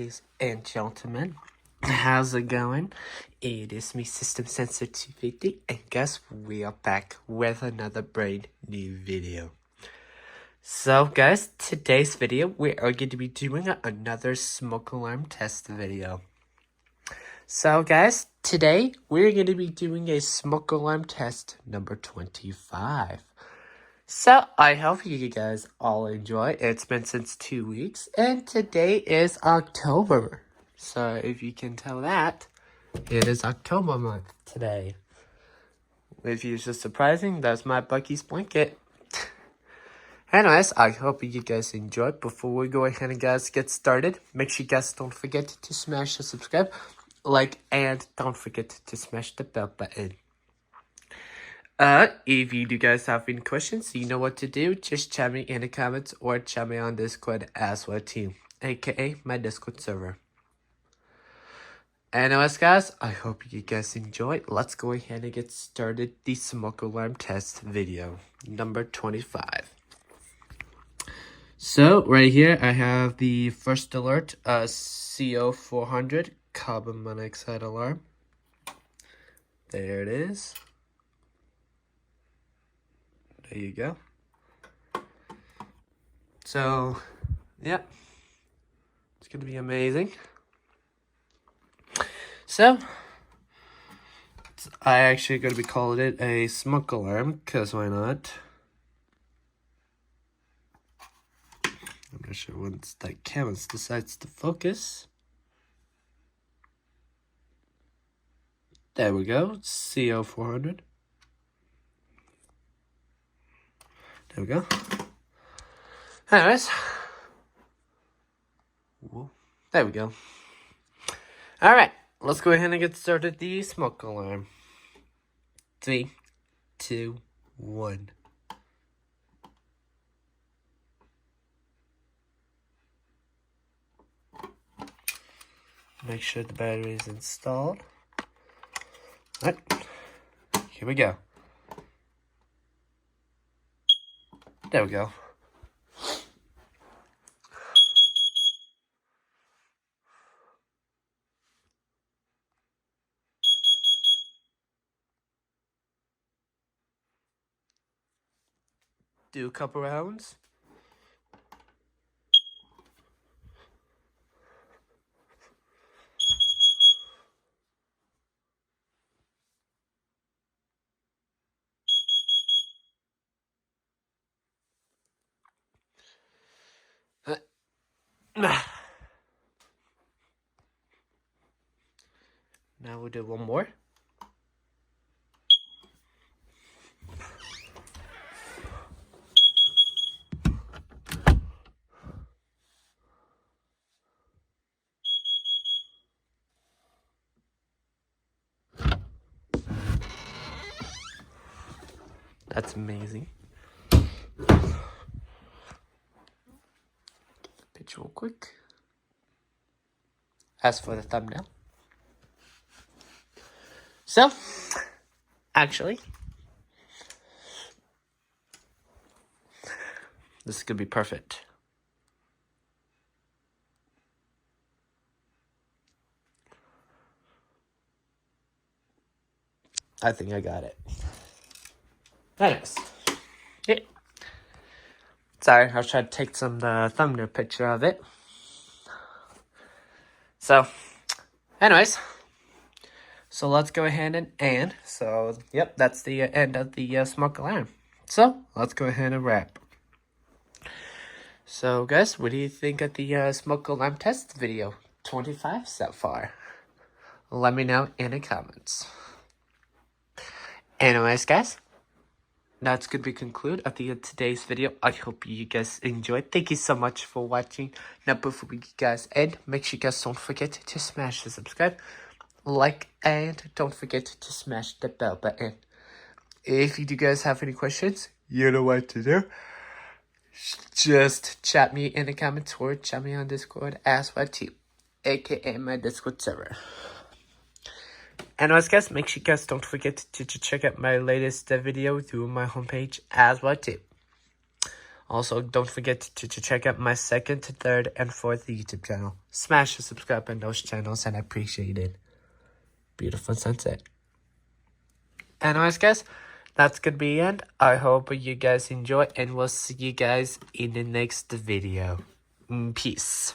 ladies and gentlemen. How's it going? It is me, System Sensor 250, and guess we are back with another brand new video. So guys, today's video, we are going to be doing another smoke alarm test video. So guys, today we're going to be doing a smoke alarm test number 25. So, I hope you guys all enjoy. It's been since 2 weeks, and today is October. So, if you can tell that, it is October month today. If you're just surprising, that's my Bucky's blanket. Anyways, I hope you guys enjoy. Before we go ahead and guys get started, make sure you guys don't forget to smash the subscribe, like, and don't forget to smash the bell button. If you do guys have any questions, you know what to do. Just chat me in the comments or chat me on Discord as well too, aka my Discord server. Anyways guys, I hope you guys enjoy. Let's go ahead and get started the smoke alarm test video, number 25. So right here I have the first alert, CO400 carbon monoxide alarm. There it is. There you go. So, yeah, it's going to be amazing. So, I actually going to be calling it a smoke alarm, because why not? I'm not sure once that camera decides to focus. There we go, CO400. There we go. Anyways. Whoa. There we go. Alright, let's go ahead and get started the smoke alarm. 3, 2, 1. Make sure the battery is installed. Alright, here we go. There we go. Do a couple rounds. Now we'll do one more. That's amazing. Get the picture real quick. As for the thumbnail. So, actually, this is going to be perfect. I think I got it. Anyways. Yeah. Sorry, I was trying to take some thumbnail picture of it. So, anyways. So let's go ahead and so, yep, that's the end of the smoke alarm. So, let's go ahead and wrap. So, guys, what do you think of the smoke alarm test video? 25 so far. Let me know in the comments. Anyways, guys, that's going to be conclude at the end of today's video. I hope you guys enjoyed. Thank you so much for watching. Now, before we guys end, make sure you guys don't forget to smash the subscribe, like, and don't forget to smash the bell button. If you do guys have any questions, you know what to do. Just chat me in the comments or chat me on Discord as well too, aka my Discord server. Anyways guys, make sure you guys don't forget to check out my latest video through my homepage as well too. Also, don't forget to check out my second, third, and fourth YouTube channel. Smash the subscribe on those channels, and I appreciate it. Beautiful sunset. Anyways, guys, that's gonna be the end. I hope you guys enjoy, and we'll see you guys in the next video. Peace.